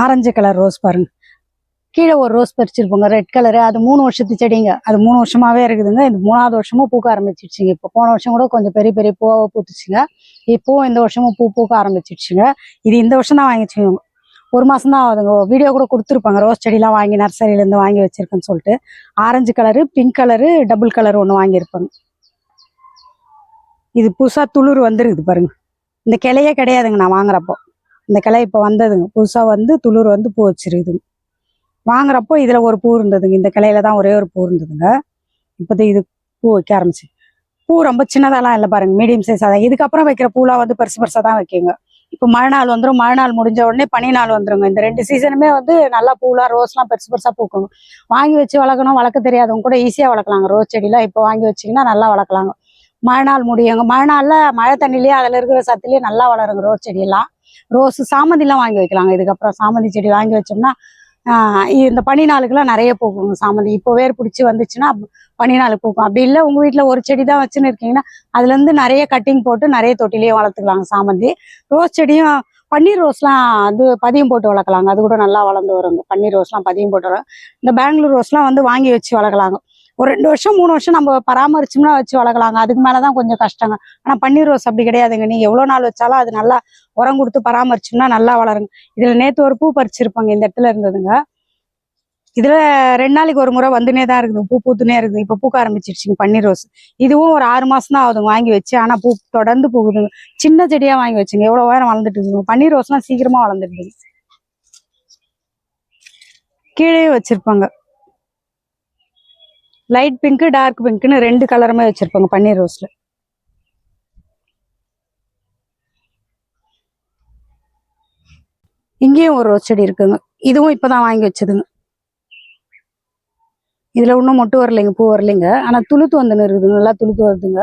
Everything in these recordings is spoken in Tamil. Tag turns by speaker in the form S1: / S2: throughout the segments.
S1: ஆரஞ்சு கலர் ரோஸ் பாருங்க. கீழே ஒரு ரோஸ் பறிச்சிருப்போங்க ரெட் கலரு. அது 3 வருஷத்து செடிங்க. அது 3 வருஷமாவே இருக்குதுங்க. இந்த 3வது வருஷமும் பூக்க ஆரம்பிச்சிடுச்சுங்க. இப்போ போன வருஷம் கூட கொஞ்சம் பெரிய பெரிய பூவாக பூத்துச்சுங்க. இப்போவும் இந்த வருஷமும் பூக்க ஆரம்பிச்சிடுச்சுங்க. இது இந்த வருஷம் தான் வாங்கிச்சுங்க. 1 மாசம் தான் ஆகுதுங்க. வீடியோ கூட கொடுத்துருப்பாங்க. ரோஸ் செடிலாம் வாங்கி நர்சரியிலேருந்து வாங்கி வச்சிருக்கேன்னு சொல்லிட்டு. Orange colour, pink colour, double colour ஒன்று வாங்கியிருப்பாங்க. இது புதுசாக துளிர் வந்துருக்குது பாருங்க. இந்த கிளையே கிடையாதுங்க நான் வாங்குறப்போ. இந்த கிளை இப்போ வந்ததுங்க. புதுசாக வந்து துளிர் வந்து பூ வச்சிருக்குதுங்க. வாங்குறப்போ இதில் ஒரு பூ இருந்ததுங்க. இந்த கிளையில தான் ஒரே ஒரு பூ இருந்ததுங்க. இப்போது இது பூ வைக்க ஆரம்பிச்சு. பூ ரொம்ப சின்னதாலாம் இல்லை பாருங்க, மீடியம் சைஸ். அதான் இதுக்கப்புறம் வைக்கிற பூலாம் வந்து பெருசு பெருசாக தான் வைக்குங்க. இப்போ மழை நாள் வந்துடும். மழை நாள் முடிஞ்ச உடனே பனி நாள் வந்துருங்க. இந்த 2 சீசனுமே வந்து நல்லா பூலாம் ரோஸ்லாம் பெருசு பெருசாக பூக்குங்க. வாங்கி வச்சு வளர்க்கணும். வளர்க்க தெரியாதவங்க கூட ஈஸியாக வளர்க்கலாங்க. ரோஸ் செடிலாம் இப்போ வாங்கி வச்சிங்கன்னா நல்லா வளர்க்கலாங்க. மழை நாள் முடியுங்க. மழை நாளில் மழை தண்ணிலேயே அதில் இருக்கிற சத்துலேயே நல்லா வளருங்க ரோஸ் செடியெல்லாம். ரோஸ் சாமந்திலாம் வாங்கி வைக்கலாங்க. இதுக்கப்புறம் சாமந்தி செடி வாங்கி வச்சோம்னா இந்த பனி நாளுக்கெல்லாம் நிறைய பூக்குங்க சாமந்தி. இப்போ வேர் பிடிச்சி வந்துச்சுன்னா பனி நாளுக்கு பூக்கும். அப்படி இல்லை உங்கள் வீட்டில் ஒரு செடி தான் வச்சுன்னு இருக்கீங்கன்னா அதுலேருந்து நிறைய கட்டிங் போட்டு நிறைய தொட்டிலையும் வளர்த்துக்கலாங்க சாமந்தி. ரோஸ் செடியும் பன்னீர் ரோஸ்லாம் அது பதியம் போட்டு வளர்க்கலாங்க. அது கூட நல்லா வளர்ந்து வருங்க. பன்னீர் ரோஸ்லாம் பதியம் போட்டு வளரும். இந்த பெங்களூர் ரோஸ்லாம் வந்து வாங்கி வச்சு வளர்க்கலாங்க. ஒரு 2 வருஷம் 3 வருஷம் நம்ம பராமரிச்சோம்னா வச்சு வளர்க்கலாங்க. அதுக்கு மேலதான் கொஞ்சம் கஷ்டங்க. ஆனா பன்னீர் ரோஸ் அப்படி கிடையாதுங்க. நீங்க எவ்வளவு நாள் வச்சாலும் அது நல்லா உரம் கொடுத்து பராமரிச்சோம்னா நல்லா வளருங்க. இதுல நேத்து ஒரு பூ பறிச்சிருப்பாங்க. இந்த இடத்துல இருந்ததுங்க. இதுல 2 நாளைக்கு ஒரு முறை வந்துனே தான் இருக்குது. பூ பூத்துனே இருக்குது. இப்ப பூக்க ஆரம்பிச்சிருச்சுங்க பன்னீர் ரோஸ். இதுவும் ஒரு 6 மாசம் தான் ஆகுதுங்க வாங்கி வச்சு. ஆனா பூ தொடர்ந்து பூக்குதுங்க. சின்ன செடியா வாங்கி வச்சுங்க. எவ்வளவு உயரம் வளர்ந்துட்டு இருக்குங்க. பன்னீர் ரோஸ்லாம் சீக்கிரமா வளர்ந்துட்டு இருக்கு. கீழே வச்சிருப்பாங்க. லைட் பிங்க், டார்க் பிங்க்னு 2 கலருமே வச்சிருப்பாங்க பன்னீர் ரோஸ்ல. இங்கேயும் ஒரு ரோஸ் செடி இருக்குங்க. இதுவும் இப்பதான் வாங்கி வச்சதுங்க. இதுல இன்னும் மொட்டு வரலைங்க, பூ வரலைங்க. ஆனா துளுத்து வந்துன்னு இருக்குதுங்க. நல்லா துளுத்து வருதுங்க.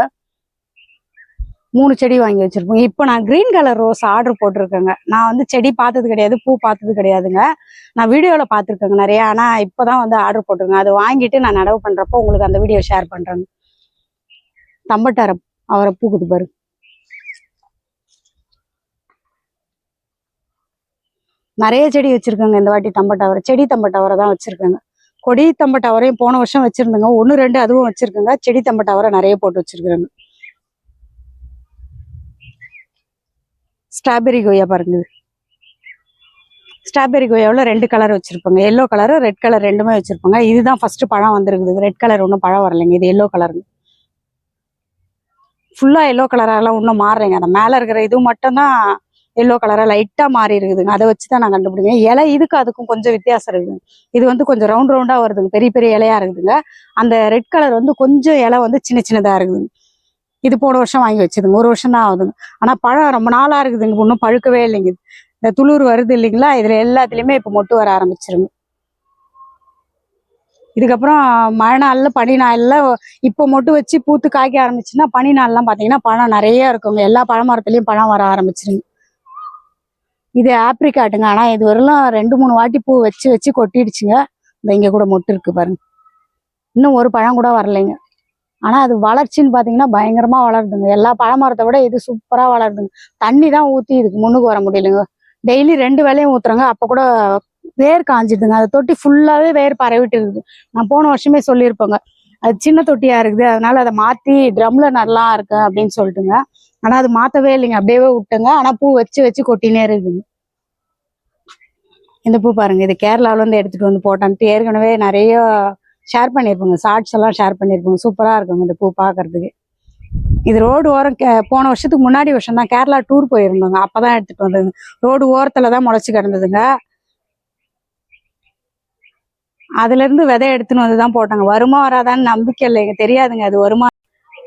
S1: 3 செடி வாங்கி வச்சிருப்போம். இப்போ நான் கிரீன் கலர் ரோஸ் ஆர்டர் போட்டிருக்கேங்க. நான் வந்து செடி பார்த்தது கிடையாது, பூ பார்த்தது கிடையாதுங்க. நான் வீடியோவில் பார்த்துருக்கேங்க நிறைய. ஆனால் இப்போதான் வந்து ஆர்டர் போட்டிருக்கேன். அது வாங்கிட்டு நான் நடவு பண்ணுறப்போ உங்களுக்கு அந்த வீடியோ ஷேர் பண்ணுறேங்க. தம்பட்டார அவரை பூக்குது பாரு. நிறைய செடி வச்சிருக்கேங்க இந்த வாட்டி. தம்பட்டவரை செடி தம்பட்டவரை தான் வச்சிருக்கேங்க. கொடி தம்பட்டவரையும் போன வருஷம் வச்சிருந்தேங்க. 1 2 அதுவும் வச்சிருக்கேங்க. செடி தம்பட்டவரை நிறைய போட்டு வச்சிருக்கிறேங்க. ஸ்ட்ராபெரி கொய்யா பாருங்க. ஸ்ட்ராபெரி கொய்யாவில் 2 கலர் வச்சிருப்பாங்க. எல்லோ கலரு, ரெட் கலர் ரெண்டுமே வச்சிருப்பாங்க. இதுதான் ஃபர்ஸ்ட் பழம் வந்திருக்குது. ரெட் கலர் ஒன்றும் பழம் வரலைங்க. இது எல்லோ கலருங்க. ஃபுல்லா எல்லோ கலராலாம் இன்னும் மாறுறேங்க. அந்த மேல இருக்கிற இது மட்டும் தான் எல்லோ கலரா லைட்டா மாறி இருக்குதுங்க. அதை வச்சுதான் நான் கண்டுபிடிக்கிறேன். இலை இதுக்கு அதுக்கும் கொஞ்சம் வித்தியாசம் இருக்குதுங்க. இது வந்து கொஞ்சம் ரவுண்ட் ரவுண்டா வருதுங்க. பெரிய பெரிய இலையா இருக்குதுங்க. அந்த ரெட் கலர் வந்து கொஞ்சம் இலை வந்து சின்ன சின்னதா இருக்குதுங்க. இது போன வருஷம் வாங்கி வச்சதுங்க. 1 வருஷம் தான் ஆகுதுங்க. ஆனா பழம் ரொம்ப நாளா இருக்குதுங்க. ஒன்றும் பழுக்கவே இல்லைங்க. இந்த துளிர் வருது இல்லைங்களா, இதுல எல்லாத்துலயுமே இப்ப மொட்டு வர ஆரம்பிச்சிருங்க. இதுக்கப்புறம் மழை நாள்ல பனி நாள்ல இப்போ மொட்டு வச்சு பூத்து காய்க்க ஆரம்பிச்சுன்னா பனி நாள்லாம் பாத்தீங்கன்னா பழம் நிறைய இருக்குங்க. எல்லா பழமரத்துலயும் பழம் வர ஆரம்பிச்சிருங்க. இது ஆப்ரிக்காட்டுங்க. ஆனா இது வரலாம் 2 3 வாட்டி பூ வச்சு வச்சு கொட்டிடுச்சுங்க. இந்த இங்க கூட மொட்டு இருக்கு பாருங்க. இன்னும் ஒரு பழம் கூட வரலைங்க. ஆனா அது வளர்ச்சின்னு பாத்தீங்கன்னா பயங்கரமா வளருதுங்க. எல்லா பழமரத்தை விட இது சூப்பரா வளருதுங்க. தண்ணி தான் ஊத்தி இதுக்கு முன்னுக்கு வர முடியலைங்க. டெய்லி 2 வேளையும் ஊத்துறாங்க. அப்ப கூட வேர் காஞ்சிடுதுங்க. அதை தொட்டி ஃபுல்லாவே வேர் பரவிட்டு இருக்குது. நான் போன வருஷமே சொல்லியிருப்பேங்க. அது சின்ன தொட்டியா இருக்குது, அதனால அதை மாத்தி ட்ரம்ல நல்லா இருக்கு அப்படின்னு சொல்லிட்டுங்க. ஆனா அது மாத்தவே இல்லைங்க. அப்படியே விட்டுங்க. ஆனா பூ வச்சு வச்சு கொட்டினே இருக்குதுங்க. இந்த பூ பாருங்க. இது கேரளாவில இருந்து எடுத்துட்டு வந்து போட்டான்ட்டு ஏற்கனவே நிறைய ஷேர் பண்ணியிருப்போங்க. ஷார்ட்ஸ் எல்லாம் ஷேர் பண்ணியிருப்போங்க. சூப்பரா இருக்குங்க இந்த பூ பாக்குறதுக்கு. இது ரோடு ஓரம் போன வருஷத்துக்கு முன்னாடி வருஷம் தான் கேரளா டூர் போயிருந்தோங்க. அப்பதான் எடுத்துட்டு வந்ததுங்க. ரோடு ஓரத்துலதான் முளைச்சு கிடந்ததுங்க. அதுல இருந்து விதை எடுத்துன்னு வந்துதான் போட்டாங்க. வருமா வராதான்னு நம்பிக்கை இல்லைங்க, தெரியாதுங்க அது வருமா.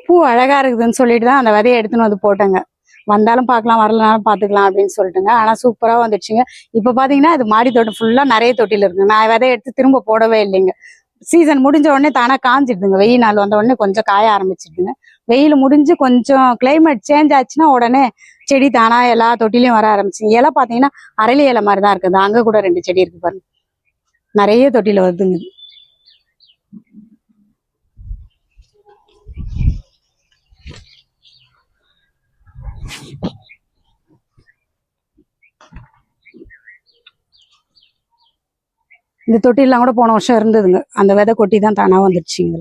S1: பூ அழகா இருக்குதுன்னு சொல்லிட்டு தான் அந்த விதையை எடுத்துன்னு வந்து போட்டாங்க. வந்தாலும் பார்க்கலாம், வரலனாலும் பாத்துக்கலாம் அப்படின்னு சொல்லிட்டுங்க. ஆனா சூப்பரா வந்துடுச்சுங்க. இப்ப பாத்தீங்கன்னா அது மாடி தோட்டம் ஃபுல்லா நிறைய தொட்டில இருக்குங்க. நான் விதையை எடுத்து திரும்ப போடவே இல்லைங்க. சீசன் முடிஞ்ச உடனே தானா காஞ்சிடுதுங்க. வெயில் நாள் வந்த உடனே கொஞ்சம் காய ஆரம்பிச்சிடுதுங்க. வெயில் முடிஞ்சு கொஞ்சம் கிளைமேட் சேஞ்ச் ஆச்சுன்னா உடனே செடி தானா எல்லா தொட்டிலையும் வர ஆரம்பிச்சு. இலை பாத்தீங்கன்னா அரளி இலை மாதிரி தான் இருக்குது. அங்க கூட 2 செடி இருக்கு பாருங்க. நிறைய தொட்டில வருதுங்க. இந்த தொட்டிலாம் கூட போன வருஷம் இருந்ததுங்க. அந்த விதை கொட்டி தான் தானா வந்துடுச்சுங்க.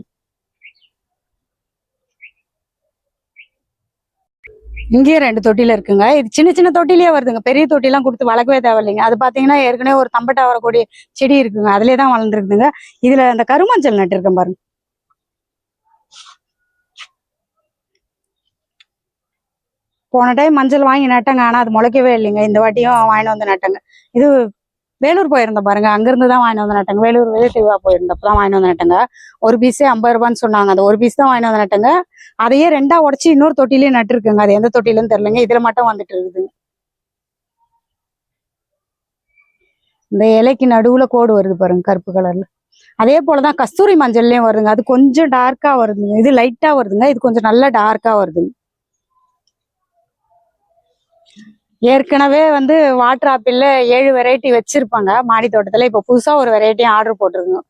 S1: இங்கேயே 2 தொட்டில இருக்குங்க. இது சின்ன சின்ன தொட்டிலேயே வருதுங்க. பெரிய தொட்டிலாம் கொடுத்து வளர்க்கவே தேவையில்லைங்க. அது பார்த்தீங்கன்னா ஏற்கனவே ஒரு தம்பட்டா வரக்கூடிய செடி இருக்குங்க. அதுலேயே தான் வளர்ந்துருக்குதுங்க. இதுல அந்த கருமஞ்சள் நட்டுருக்கேன் பாருங்க. போன டைம் மஞ்சள் வாங்கி நட்டேங்க. ஆனா அது முளைக்கவே இல்லைங்க. இந்த வாட்டியும் வாங்கிட்டு வந்து நட்டேங்க. இது வேலூர் போயிருந்தேன் பாருங்க. அங்கிருந்து தான் வாங்கிட்டு வந்து நட்டேங்க. வேலூர் ரிலேட்டிவா போயிருந்தப்ப தான் வாங்கிட்டு வந்து நட்டேங்க. ஒரு பீஸே 50 ரூபான்னு சொன்னாங்க. அந்த ஒரு பீஸ் தான் வாங்கிட்டு வந்து நட்டேங்க. அதையே 2ஆ உடச்சி இன்னொரு தொட்டிலேயே நட்டுருக்குங்க. அது எந்த தொட்டிலன்னு தெரியலங்க. இதுல மட்டும் வந்துட்டு இருக்குது. இந்த இலைக்கு நடுவுல கோடு வருது பாருங்க, கருப்பு கலர்ல. அதே போலதான் கஸ்தூரி மஞ்சள்லயும் வருதுங்க. அது கொஞ்சம் டார்க்கா வருதுங்க. இது லைட்டா வருதுங்க. இது கொஞ்சம் நல்லா டார்க்கா வருதுங்க. ஏற்கனவே வந்து வாட்டர் ஆப்பிள்ல 7 வெரைட்டி வச்சிருப்பாங்க மாடி தோட்டத்துல. இப்ப புதுசா ஒரு வெரைட்டியும் ஆர்டர் போட்டிருக்குங்க.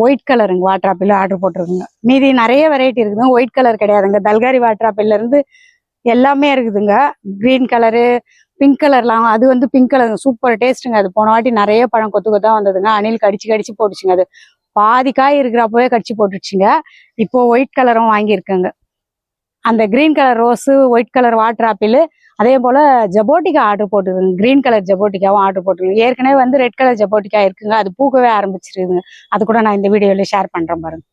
S1: ஒயிட் கலருங்க வாட்டர் ஆப்பிள் ஆர்டர் போட்டிருக்குங்க. மீதி நிறைய வெரைட்டி இருக்குதுங்க. ஒயிட் கலர் கிடையாதுங்க. தல்காரி வாட்டர் ஆப்பிள்ல இருந்து எல்லாமே இருக்குதுங்க. கிரீன் கலரு, பிங்க் கலர்லாம். அது வந்து பிங்க் கலர் சூப்பர் டேஸ்ட்டுங்க. அது போன வாட்டி நிறைய பழம் கொத்து கொத்தா வந்ததுங்க. அணில் கடிச்சு கடிச்சு போட்டுச்சுங்க. அது பாதி காய் இருக்கிறப்பவே கடிச்சு போட்டுச்சுங்க. இப்போ ஒயிட் கலரும் வாங்கியிருக்கேங்க. அந்த green colour rose, white colour water apple, அதே போல ஜபோட்டிக்கா ஆர்டர் போட்டுருங்க. கிரீன் கலர் ஜபோட்டிக்காவும் ஆர்டர் போட்டுருங்க. ஏற்கனவே வந்து ரெட் கலர் ஜபோட்டிக்கா இருக்குங்க. அது பூக்கவே ஆரம்பிச்சிருக்குங்க. அது கூட நான் இந்த வீடியோல ஷேர் பண்றேன் பாருங்க.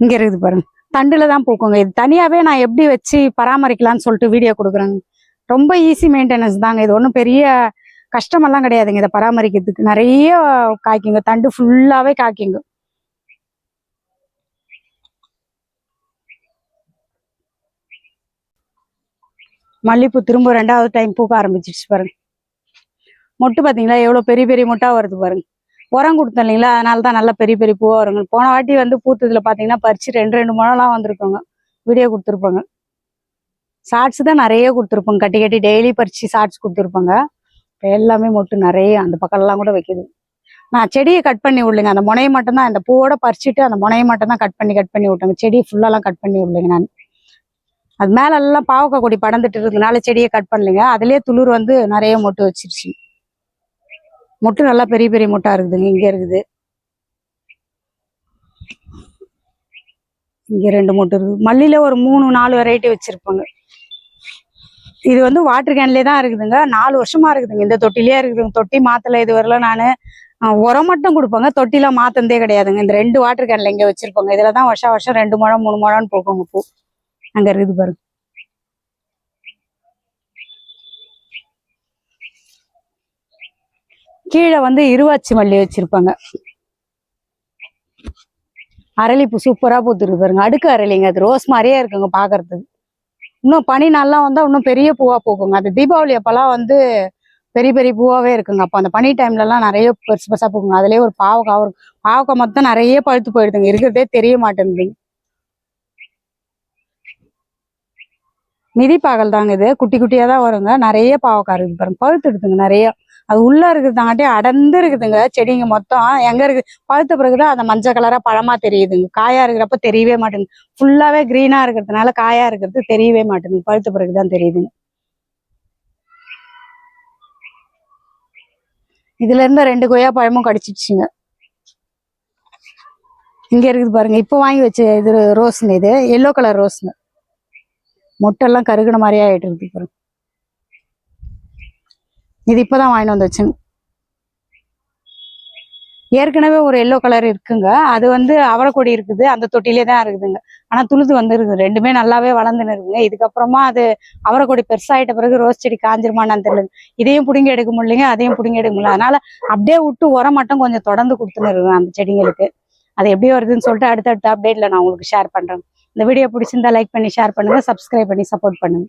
S1: இங்க இருக்குது பாருங்க. தண்டுல தான் பூக்குங்க. இது தனியாவே நான் எப்படி வச்சு பராமரிக்கலாம்னு சொல்லிட்டு வீடியோ கொடுக்குறேங்க. ரொம்ப ஈஸி மெயின்டெனன்ஸ் தாங்க. இது ஒன்றும் பெரிய கஷ்டமெல்லாம் கிடையாதுங்க. இதை பராமரிக்கிறதுக்கு நிறைய காய்க்குங்க. தண்டு ஃபுல்லாவே காய்க்குங்க. மல்லிப்பூ திரும்ப 2வது டைம் பூக்க ஆரம்பிச்சிருச்சு பாருங்க. மொட்டு பாத்தீங்களா எவ்வளவு பெரிய பெரிய மொட்டா வருது பாருங்க. உரம் கொடுத்தோம் இல்லைங்களா, அதனால தான் நல்ல பெரிய பெரிய பூவா வருங்க. போன வாட்டி வந்து பூத்ததுல பாத்தீங்கன்னா பறிச்சு 2 முழம்லாம் வந்திருக்குங்க. வீடியோ கொடுத்துருப்பாங்க. ஷார்ட்ஸ் தான் நிறைய கொடுத்துருப்பாங்க. கட்டி கட்டி டெய்லி பறிச்சு ஷார்ட்ஸ் கொடுத்துருப்பாங்க. எல்லாமே மொட்டு நிறைய அந்த பக்கம்லாம் கூட வைக்குது. நான் செடியை கட் பண்ணி விடலைங்க. அந்த முனையை மட்டும் தான், அந்த பூவோட பறிச்சுட்டு அந்த முனையை மட்டும் தான் கட் பண்ணி விட்டேங்க. செடியை ஃபுல்லாலாம் கட் பண்ணி விடலைங்க நான். அது மேல எல்லாம் பாவக்காய் கொடி படர்ந்துட்டு இருக்கிறதுனால செடியை கட் பண்ணலைங்க. அதுலயே துளிர் வந்து நிறைய மொட்டு வச்சிருச்சு. மொட்டு நல்லா பெரிய பெரிய மொட்டா இருக்குதுங்க. இங்க இருக்குது, இங்க 2 மொட்டு இருக்குது. மல்லியில ஒரு 3-4 வெரைட்டி வச்சிருப்பாங்க. இது வந்து வாட்டர் கேன்லயே தான் இருக்குதுங்க. 4 வருஷமா இருக்குதுங்க. இந்த தொட்டிலேயே இருக்குதுங்க. தொட்டி மாத்தல இது வரல. நானு உரம் மட்டும் கொடுப்பாங்க. தொட்டில மாத்தந்தே கிடையாதுங்க. இந்த 2 வாட்டர் கேன்ல இங்க வச்சிருப்பாங்க. இதுலதான் வருஷம் வருஷம் 2 முழம் 3 முழம்னு பூக்குங்க பூ. அங்க இருக்குது பாருங்க. கீழே வந்து இருவாச்சி மல்லி வச்சிருப்பாங்க. அரளிப்பூ சூப்பரா பூத்துருக்கு பாருங்க. அடுக்கு அரளிங்க. அது ரோஸ் மாதிரியே இருக்குங்க பாக்குறதுக்கு. இன்னும் பனி நல்லா வந்தா இன்னும் பெரிய பூவா பூக்குங்க. அது தீபாவளி அப்பெல்லாம் வந்து பெரிய பெரிய பூவாவே இருக்குங்க. அப்போ அந்த பனி டைம்ல எல்லாம் நிறைய பெருசு பெருசா பூக்குங்க. அதுலயே ஒரு பாவக்காய் மொத்தம் நிறைய பழுத்து போயிடுதுங்க. இருக்கிறதே தெரிய மாட்டேங்குது. மிதிப்பாகல் தாங்க இது. குட்டி குட்டியா தான் வருங்க. நிறைய பாவக்காய் இருக்குது பாருங்க. பழுத்து எடுத்துங்க நிறைய. அது உள்ள இருக்குதாங்காட்டி அடர்ந்து இருக்குதுங்க செடிங்க மொத்தம். எங்க இருக்கு பழுத்த பிறகுதான் அந்த மஞ்சள் கலரா பழமா தெரியுதுங்க. காயா இருக்கிறப்ப தெரியவே மாட்டேங்குது. ஃபுல்லாவே கிரீனா இருக்கிறதுனால காயா இருக்கிறது தெரியவே மாட்டேங்குது. பழுத்த பிறகுதான் தெரியுதுங்க. இதுல இருந்த 2 கொய்யா பழமும் கடிச்சிடுச்சுங்க. இங்க இருக்குது பாருங்க. இப்போ வாங்கி வச்ச இது ரோஸுங்க. இது எல்லோ கலர் ரோஸுங்க. மொட்டெல்லாம் கருகுன மாதிரியே ஆயிட்டு இருக்கு பாருங்க. இது இப்பதான் வாங்கிட்டு வந்து வச்சுங்க. ஏற்கனவே ஒரு எல்லோ கலர் இருக்குங்க. அது வந்து அவரைக்கொடி இருக்குது. அந்த தொட்டிலே தான் இருக்குதுங்க. ஆனா துளுது வந்து இருக்குது. 2மே நல்லாவே வளர்ந்துன்னு இருக்குங்க. இதுக்கப்புறமா அது அவரைக்கொடி பெருசாயிட்ட பிறகு ரோஸ் செடி காஞ்சிருமான்னு தெரியல. இதையும் பிடுங்கி எடுக்க முடியலைங்க, அதையும் பிடுங்கி எடுக்க முடியல. அதனால அப்படியே விட்டு உரம் மட்டும் கொஞ்சம் தொடர்ந்து கொடுத்துன்னு இருக்குங்க அந்த செடிங்களுக்கு. அது எப்படி வருதுன்னு சொல்லிட்டு அடுத்தடுத்த அப்டேட்ல நான் உங்களுக்கு ஷேர் பண்றேன். இந்த வீடியோ பிடிச்சிருந்தா லைக் பண்ணி ஷேர் பண்ணுங்க, சப்ஸ்கிரைப் பண்ணி சப்போர்ட் பண்ணுங்க.